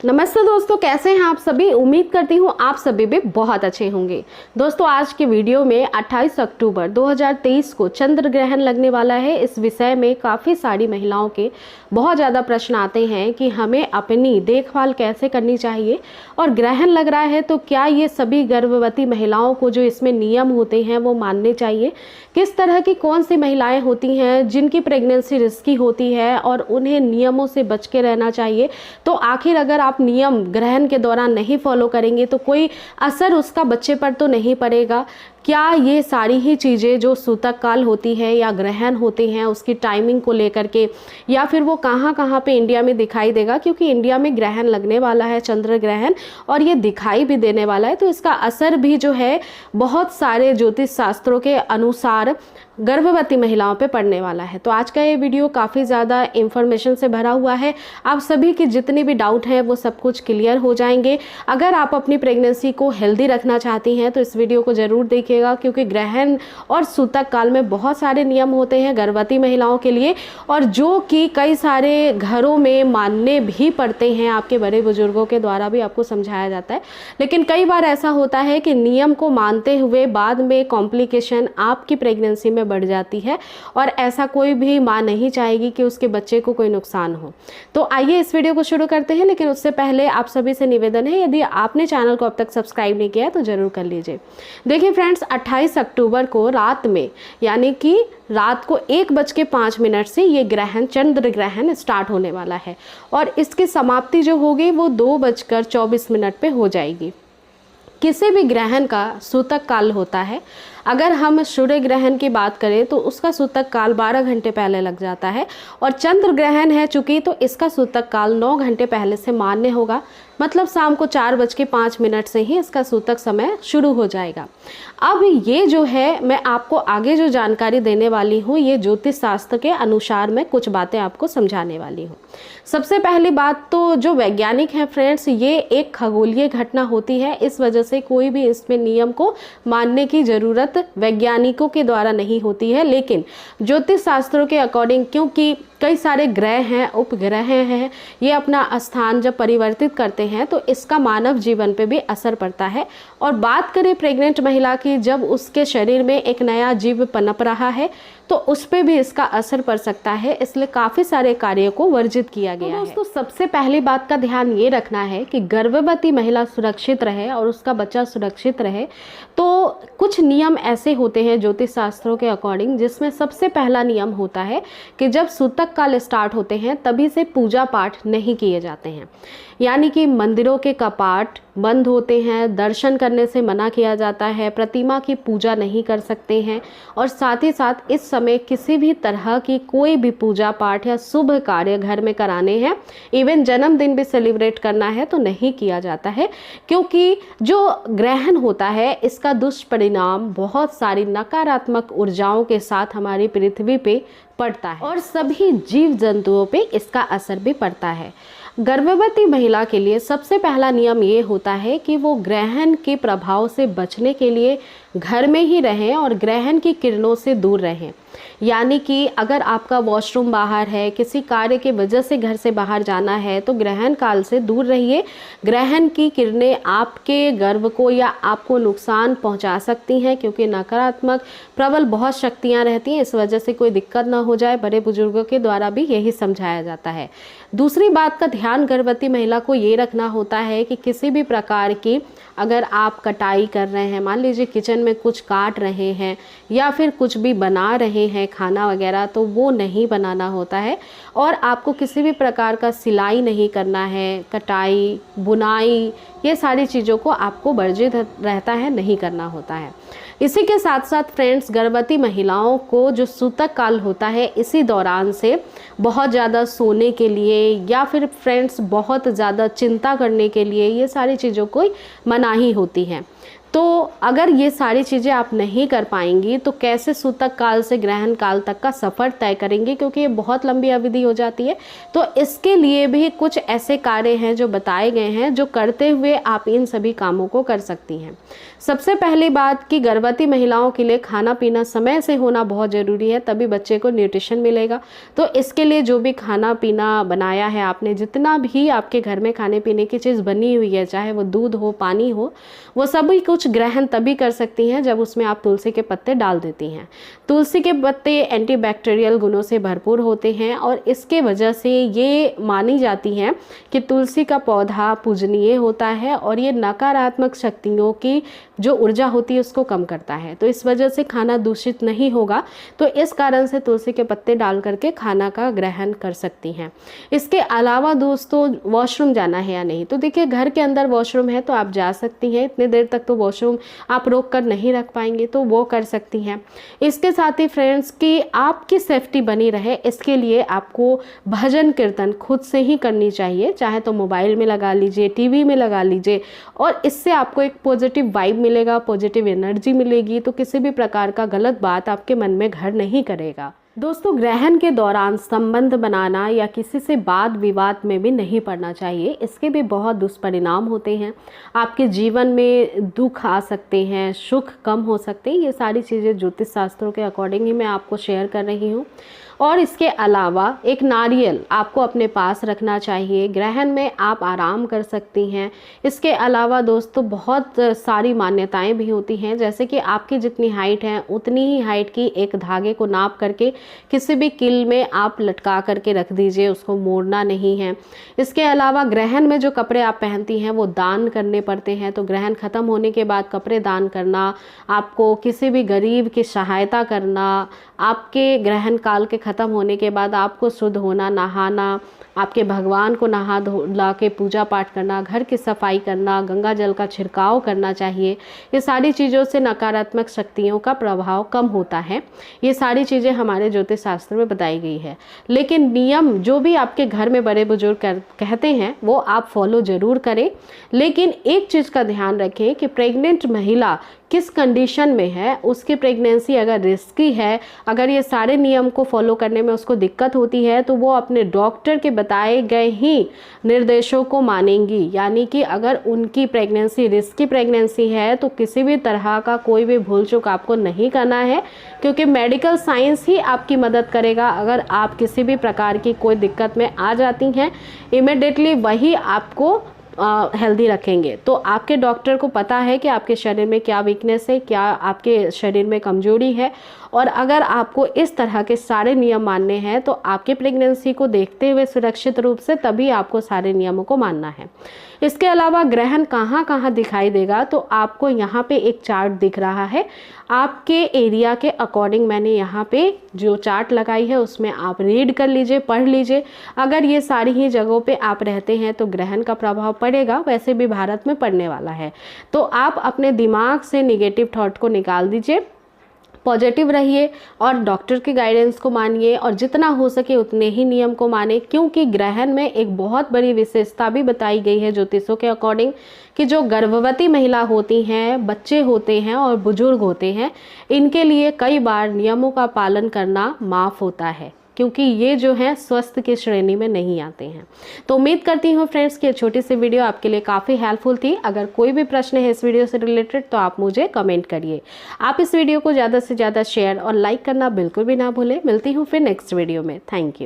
नमस्ते दोस्तों, कैसे हैं आप सभी। उम्मीद करती हूँ आप सभी भी बहुत अच्छे होंगे। दोस्तों, आज के वीडियो में 28 अक्टूबर 2023 को चंद्र ग्रहण लगने वाला है। इस विषय में काफ़ी सारी महिलाओं के बहुत ज़्यादा प्रश्न आते हैं कि हमें अपनी देखभाल कैसे करनी चाहिए और ग्रहण लग रहा है तो क्या ये सभी गर्भवती महिलाओं को जो इसमें नियम होते हैं वो मानने चाहिए। किस तरह की कौन सी महिलाएं होती हैं जिनकी प्रेगनेंसी रिस्की होती है और उन्हें नियमों से बच के रहना चाहिए। तो आखिर अगर आप नियम ग्रहण के दौरान नहीं फॉलो करेंगे तो कोई असर उसका बच्चे पर तो नहीं पड़ेगा। क्या ये सारी ही चीज़ें जो सूतक काल होती है या ग्रहण होते हैं उसकी टाइमिंग को लेकर के, या फिर वो कहाँ कहाँ पे इंडिया में दिखाई देगा, क्योंकि इंडिया में ग्रहण लगने वाला है, चंद्र ग्रहण, और ये दिखाई भी देने वाला है, तो इसका असर भी जो है बहुत सारे ज्योतिष शास्त्रों के अनुसार गर्भवती महिलाओं पे पड़ने वाला है। तो आज का ये वीडियो काफ़ी ज़्यादा इंफॉर्मेशन से भरा हुआ है। आप सभी के जितने भी डाउट हैं वो सब कुछ क्लियर हो जाएंगे। अगर आप अपनी प्रेगनेंसी को हेल्दी रखना चाहती हैं तो इस वीडियो को ज़रूर देखिएगा, क्योंकि ग्रहण और सूतक काल में बहुत सारे नियम होते हैं गर्भवती महिलाओं के लिए, और जो कि कई सारे घरों में मानने भी पड़ते हैं। आपके बड़े बुजुर्गों के द्वारा भी आपको समझाया जाता है, लेकिन कई बार ऐसा होता है कि नियम को मानते हुए बाद में कॉम्प्लिकेशन आपकी प्रेगनेंसी में बढ़ जाती है, और ऐसा कोई भी माँ नहीं चाहेगी कि उसके बच्चे को कोई नुकसान हो। तो आइए इस वीडियो को शुरू करते हैं, लेकिन उससे पहले आप सभी से निवेदन है, यदि आपने चैनल को अब तक सब्सक्राइब नहीं किया है तो जरूर कर लीजिए। देखिए फ्रेंड्स, 28 अक्टूबर को रात में, यानी कि रात को 1:05 से ये ग्रहण, चंद्र ग्रहण स्टार्ट होने वाला है, और इसकी समाप्ति जो होगी वो 2:24 पे हो जाएगी। किसी भी ग्रहण का सूतक काल होता है। अगर हम सूर्य ग्रहण की बात करें तो उसका सूतक काल 12 घंटे पहले लग जाता है, और चंद्र ग्रहण है चूंकि तो इसका सूतक काल 9 घंटे पहले से मान्य होगा। मतलब शाम को 4:05 से ही इसका सूतक समय शुरू हो जाएगा। अब ये जो है, मैं आपको आगे जो जानकारी देने वाली हूँ ये ज्योतिष शास्त्र के अनुसार मैं कुछ बातें आपको समझाने वाली हूँ। सबसे पहली बात तो जो वैज्ञानिक है फ्रेंड्स, ये एक खगोलीय घटना होती है, इस वजह से कोई भी इसमें नियम को मानने की ज़रूरत वैज्ञानिकों के द्वारा नहीं होती है। लेकिन ज्योतिष शास्त्रों के अकॉर्डिंग, क्योंकि कई सारे ग्रह हैं, उपग्रह हैं, ये अपना स्थान जब परिवर्तित करते हैं तो इसका मानव जीवन पे भी असर पड़ता है। और बात करें प्रेग्नेंट महिला की, जब उसके शरीर में एक नया जीव पनप रहा है तो उस पर भी इसका असर पड़ सकता है, इसलिए काफ़ी सारे कार्यों को वर्जित किया गया है। दोस्तों, सबसे पहली बात का ध्यान ये रखना है कि गर्भवती महिला सुरक्षित रहे और उसका बच्चा सुरक्षित रहे। तो कुछ नियम ऐसे होते हैं ज्योतिष शास्त्रों के अकॉर्डिंग, जिसमें सबसे पहला नियम होता है कि जब सूतक काल स्टार्ट होते हैं तभी से पूजा पाठ नहीं किए जाते हैं, यानी कि मंदिरों के कपाट बंद होते हैं, दर्शन करने से मना किया जाता है, प्रतिमा की पूजा नहीं कर सकते हैं, और साथ ही साथ इस समय किसी भी तरह की कोई भी पूजा पाठ या शुभ कार्य घर में कराने हैं, इवन जन्मदिन भी सेलिब्रेट करना है तो नहीं किया जाता है, क्योंकि जो ग्रहण होता है इसका दुष्परिणाम बहुत सारी नकारात्मक ऊर्जाओं के साथ हमारी पृथ्वी पे पड़ता है और सभी जीव जंतुओं पे इसका असर भी पड़ता है। गर्भवती महिला के लिए सबसे पहला नियम ये होता है कि वो ग्रहण के प्रभाव से बचने के लिए घर में ही रहें और ग्रहण की किरणों से दूर रहें। यानी कि अगर आपका वॉशरूम बाहर है, किसी कार्य की वजह से घर से बाहर जाना है तो ग्रहण काल से दूर रहिए। ग्रहण की किरणें आपके गर्भ को या आपको नुकसान पहुंचा सकती हैं, क्योंकि नकारात्मक प्रबल बहुत शक्तियां रहती हैं, इस वजह से कोई दिक्कत ना हो जाए। बड़े बुजुर्गों के द्वारा भी यही समझाया जाता है। दूसरी बात का ध्यान गर्भवती महिला को ये रखना होता है कि किसी भी प्रकार की, अगर आप कटाई कर रहे हैं, मान लीजिए किचन में कुछ काट रहे हैं या फिर कुछ भी बना रहे हैं खाना वगैरह, तो वो नहीं बनाना होता है। और आपको किसी भी प्रकार का सिलाई नहीं करना है, कटाई, बुनाई, ये सारी चीज़ों को आपको वर्जित रहता है, नहीं करना होता है। इसी के साथ साथ फ्रेंड्स, गर्भवती महिलाओं को जो सूतक काल होता है इसी दौरान से बहुत ज़्यादा सोने के लिए या फिर फ्रेंड्स बहुत ज़्यादा चिंता करने के लिए, ये सारी चीज़ों को मनाही होती है। तो अगर ये सारी चीज़ें आप नहीं कर पाएंगी तो कैसे सूतक काल से ग्रहण काल तक का सफ़र तय करेंगे, क्योंकि ये बहुत लंबी अवधि हो जाती है। तो इसके लिए भी कुछ ऐसे कार्य हैं जो बताए गए हैं, जो करते हुए आप इन सभी कामों को कर सकती हैं। सबसे पहली बात कि गर्भवती महिलाओं के लिए खाना पीना समय से होना बहुत ज़रूरी है, तभी बच्चे को न्यूट्रिशन मिलेगा। तो इसके लिए जो भी खाना पीना बनाया है आपने, जितना भी आपके घर में खाने पीने की चीज़ बनी हुई है, चाहे वो दूध हो, पानी हो, वो सभी कुछ ग्रहण तभी कर सकती हैं जब उसमें आप तुलसी के पत्ते डाल देती हैं। तुलसी के पत्ते एंटीबैक्टीरियल गुणों से भरपूर होते हैं और इसके वजह से ये मानी जाती हैं कि तुलसी का पौधा पूजनीय होता है और ये नकारात्मक शक्तियों की जो ऊर्जा होती है उसको कम करता है। तो इस वजह से खाना दूषित नहीं होगा, तो इस कारण से तुलसी के पत्ते डाल करके खाना का ग्रहण कर सकती हैं। इसके अलावा दोस्तों, वॉशरूम जाना है या नहीं, तो देखिए घर के अंदर वॉशरूम है तो आप जा सकती हैं। इतने देर तक तो वॉशरूम आप रोक कर नहीं रख पाएंगे, तो वो कर सकती हैं। इसके साथ ही फ्रेंड्स कि आपकी सेफ्टी बनी रहे, इसके लिए आपको भजन कीर्तन खुद से ही करनी चाहिए, चाहे तो मोबाइल में लगा लीजिए, टीवी में लगा लीजिए, और इससे आपको एक पॉजिटिव वाइब मिलेगा, पॉजिटिव एनर्जी मिलेगी। तो किसी भी प्रकार का गलत बात आपके मन में घर नहीं करेगा। दोस्तों, ग्रहण के दौरान संबंध बनाना या किसी से वाद विवाद में भी नहीं पड़ना चाहिए, इसके भी बहुत दुष्परिणाम होते हैं। आपके जीवन में दुख आ सकते हैं, सुख कम हो सकते हैं। ये सारी चीज़ें ज्योतिष शास्त्रों के अकॉर्डिंग ही मैं आपको शेयर कर रही हूँ। और इसके अलावा एक नारियल आपको अपने पास रखना चाहिए। ग्रहण में आप आराम कर सकती हैं। इसके अलावा दोस्तों बहुत सारी मान्यताएं भी होती हैं, जैसे कि आपकी जितनी हाइट है उतनी ही हाइट की एक धागे को नाप करके किसी भी किल में आप लटका करके रख दीजिए, उसको मोड़ना नहीं है। इसके अलावा ग्रहण में जो कपड़े आप पहनती हैं वो दान करने पड़ते हैं, तो ग्रहण खत्म होने के बाद कपड़े दान करना, आपको किसी भी गरीब की सहायता करना, आपके ग्रहण काल के खत्म होने के बाद आपको शुद्ध होना, नहाना, आपके भगवान को नहा धोला के पूजा पाठ करना, घर की सफाई करना, गंगा जल का छिड़काव करना चाहिए। ये सारी चीज़ों से नकारात्मक शक्तियों का प्रभाव कम होता है। ये सारी चीज़ें हमारे ज्योतिष शास्त्र में बताई गई है। लेकिन नियम जो भी आपके घर में बड़े बुजुर्ग कहते हैं वो आप फॉलो ज़रूर करें। लेकिन एक चीज़ का ध्यान रखें कि प्रेग्नेंट महिला किस कंडीशन में है, उसकी प्रेगनेंसी अगर रिस्की है, अगर ये सारे नियम को फॉलो करने में उसको दिक्कत होती है, तो वो अपने डॉक्टर के बताए गए ही निर्देशों को मानेंगी। यानी कि अगर उनकी प्रेगनेंसी रिस्की प्रेगनेंसी है तो किसी भी तरह का कोई भी भूल चूक आपको नहीं करना है, क्योंकि मेडिकल साइंस ही आपकी मदद करेगा। अगर आप किसी भी प्रकार की कोई दिक्कत में आ जाती हैं, इमिडिएटली वही आपको हेल्दी रखेंगे। तो आपके डॉक्टर को पता है कि आपके शरीर में क्या वीकनेस है, क्या आपके शरीर में कमजोरी है, और अगर आपको इस तरह के सारे नियम मानने हैं तो आपके प्रेगनेंसी को देखते हुए सुरक्षित रूप से तभी आपको सारे नियमों को मानना है। इसके अलावा ग्रहण कहाँ कहाँ दिखाई देगा, तो आपको यहाँ पे एक चार्ट दिख रहा है। आपके एरिया के अकॉर्डिंग मैंने यहाँ पे जो चार्ट लगाई है उसमें आप रीड कर लीजिए, पढ़ लीजिए। अगर ये सारी ही जगहों पे आप रहते हैं तो ग्रहण का प्रभाव पड़ेगा, वैसे भी भारत में पड़ने वाला है। तो आप अपने दिमाग से निगेटिव थॉट को निकाल दीजिए, पॉजिटिव रहिए और डॉक्टर की गाइडेंस को मानिए, और जितना हो सके उतने ही नियम को माने। क्योंकि ग्रहण में एक बहुत बड़ी विशेषता भी बताई गई है ज्योतिषों के अकॉर्डिंग कि जो गर्भवती महिला होती हैं, बच्चे होते हैं और बुजुर्ग होते हैं, इनके लिए कई बार नियमों का पालन करना माफ़ होता है, क्योंकि ये जो है स्वस्थ की श्रेणी में नहीं आते हैं। तो उम्मीद करती हूँ फ्रेंड्स कि छोटी सी वीडियो आपके लिए काफ़ी हेल्पफुल थी। अगर कोई भी प्रश्न है इस वीडियो से रिलेटेड तो आप मुझे कमेंट करिए। आप इस वीडियो को ज़्यादा से ज़्यादा शेयर और लाइक करना बिल्कुल भी ना भूलें। मिलती हूँ फिर नेक्स्ट वीडियो में। Thank you.